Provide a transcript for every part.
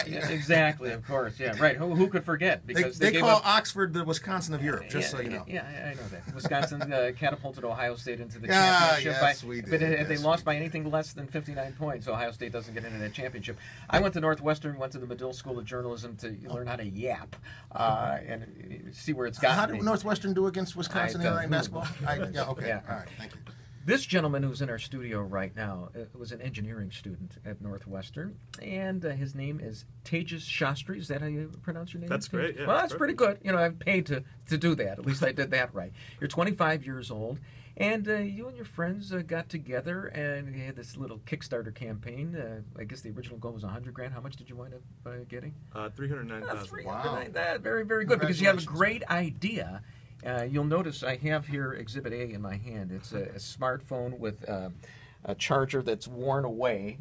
Yeah, exactly, of course. Yeah, right. Who could forget? Because they call Oxford the Wisconsin of Europe, just so you know. Yeah, I know that. Wisconsin catapulted Ohio State into the championship. Yes, we did. But if they lost by anything less than 59 points, Ohio State doesn't get into that championship. I went to Northwestern, went to the Medill School of Journalism to learn how to yap and see where it's gotten How did Northwestern do against Wisconsin in basketball? Yeah, okay. Yeah. All right, thank you. This gentleman who's in our studio right now was an engineering student at Northwestern, and his name is Tejas Shastry. Is that how you pronounce your name? That's great, yeah. Well, that's pretty good. You know, I've paid to do that. At least I did that right. You're 25 years old, and you and your friends got together, and you had this little Kickstarter campaign. I guess the original goal was $100,000. How much did you wind up getting? $309,000. Wow. Very, very good, because you have a great idea. You'll notice I have here Exhibit A in my hand. It's a smartphone with a charger that's worn away,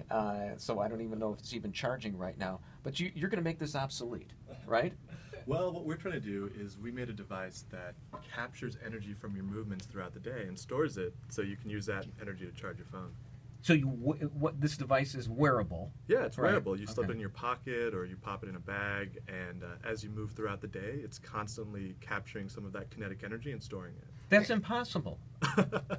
so I don't even know if it's even charging right now. But you're going to make this obsolete, right? Well, what we're trying to do is we made a device that captures energy from your movements throughout the day and stores it so you can use that energy to charge your phone. So what this device is wearable. Yeah, it's wearable. You slip it in your pocket or you pop it in a bag, and as you move throughout the day, it's constantly capturing some of that kinetic energy and storing it. That's impossible.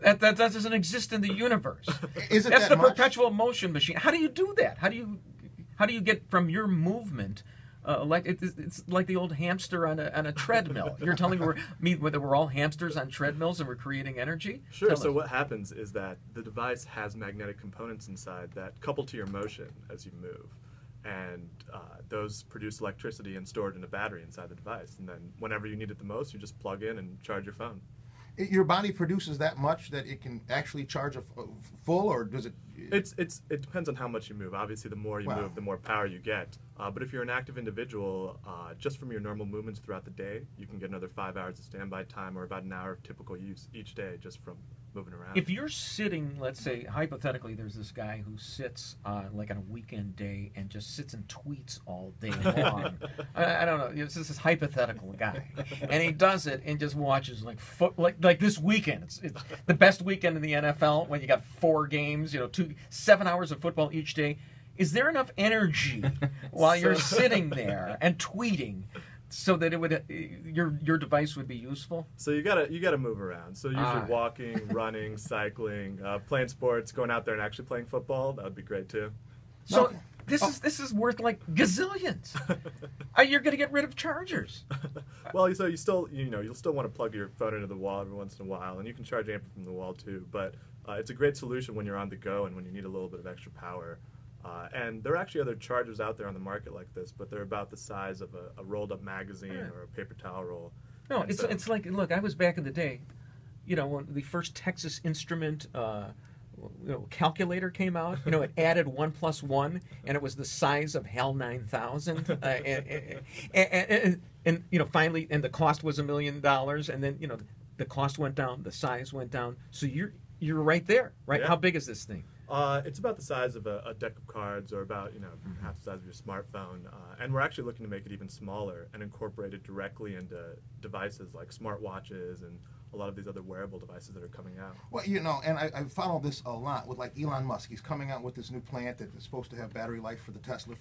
that doesn't exist in the universe. Is it That's that the much? perpetual motion machine. How do you do that? How do you get from your movement? It's like the old hamster on a treadmill. You're telling me that we're all hamsters on treadmills and we're creating energy? Sure. So what happens is that the device has magnetic components inside that couple to your motion as you move, and those produce electricity and store it in a battery inside the device. And then whenever you need it the most, you just plug in and charge your phone. Your body produces that much that it can actually charge a full, or does it? It depends on how much you move. Obviously, the more you move, the more power you get. But if you're an active individual, just from your normal movements throughout the day, you can get another 5 hours of standby time or about an hour of typical use each day just from moving around. If you're sitting, let's say, hypothetically, there's this guy who sits like on a weekend day and just sits and tweets all day long. I don't know. It's just this hypothetical guy, and he does it and just watches like this weekend. It's the best weekend in the NFL when you got 4 games, 7 hours of football each day. Is there enough energy while you're sitting there and tweeting so that it would your device would be useful? So you gotta move around. So usually walking, running, cycling, playing sports, going out there and actually playing football. That would be great too. So this is worth like gazillions. You're gonna get rid of chargers. Well, so you'll still want to plug your phone into the wall every once in a while, and you can charge AMPY from the wall too. But it's a great solution when you're on the go and when you need a little bit of extra power. And there are actually other chargers out there on the market like this, but they're about the size of a rolled-up magazine or a paper towel roll. No, it's like, look, I was back in the day, when the first Texas Instrument calculator came out. It added 1 + 1, and it was the size of HAL 9000. And finally, and the cost was $1 million, and then the cost went down, the size went down. So you're right there, right? Yeah. How big is this thing? It's about the size of a deck of cards, or about half the size of your smartphone. And we're actually looking to make it even smaller and incorporate it directly into devices like smartwatches and a lot of these other wearable devices that are coming out. Well, and I follow this a lot with like Elon Musk. He's coming out with this new plant that is supposed to have battery life for the Tesla,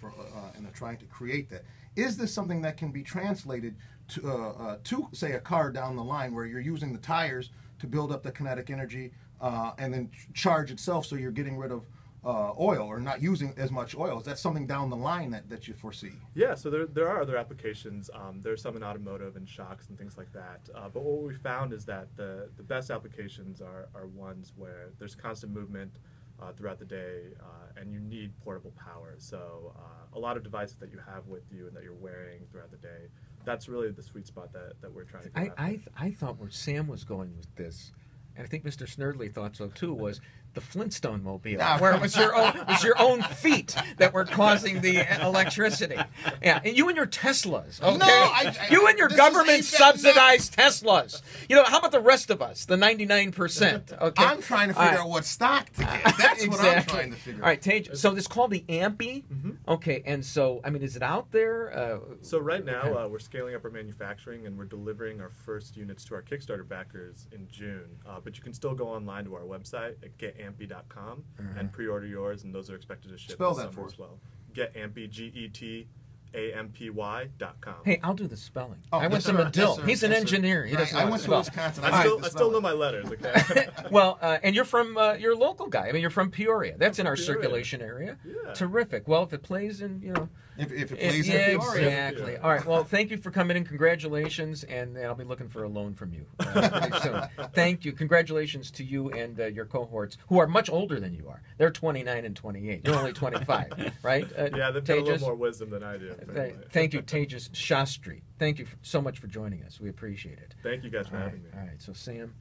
and they're trying to create that. Is this something that can be translated to say, a car down the line where you're using the tires to build up the kinetic energy and then charge itself, so you're getting rid of oil or not using as much oil? Is that something down the line that you foresee? Yeah, so there are other applications. There's some in automotive and shocks and things like that. But what we found is that the best applications are ones where there's constant movement throughout the day, and you need portable power. So a lot of devices that you have with you and that you're wearing throughout the day, that's really the sweet spot that we're trying to get I thought where Sam was going with this, and I think Mr. Snerdley thought so too, was the Flintstone mobile, where it was your own feet that were causing the electricity. Yeah, and you and your Teslas, okay? No, you and your government-subsidized Teslas. How about the rest of us, the 99%? Okay, I'm trying to figure out what stock to get. That's what I'm trying to figure out. All right, Tej, so it's called the AMPY. Mm-hmm. Okay, and so, is it out there? So right now, we're scaling up our manufacturing, and we're delivering our first units to our Kickstarter backers in June. But you can still go online to our website at getampy.com and pre-order yours, and those are expected to ship Spell this that summer for us. as well. Getampy, GETAMPY. AMPY.com. Hey, I'll do the spelling. Oh, I went yes, to sir. Medill. Yes, sir. He's an Yes, sir. engineer. He Right. doesn't I know went to spell. Wisconsin. I still know my letters. Okay. Well, and you're from you're a local guy. I mean, you're from Peoria. That's in our Peoria. circulation area. Yeah. Terrific. Well, if it plays in, If it plays yeah, in Peoria. exactly. All right. Well, thank you for coming in. Congratulations, and I'll be looking for a loan from you pretty soon. Thank you. Congratulations to you and your cohorts, who are much older than you are. They're 29 and 28. You're only 25, right? Yeah, they've got a little more wisdom than I do. Thank you, Tejas Shastry. Thank you so much for joining us. We appreciate it. Thank you guys for having me. All right. So, Sam.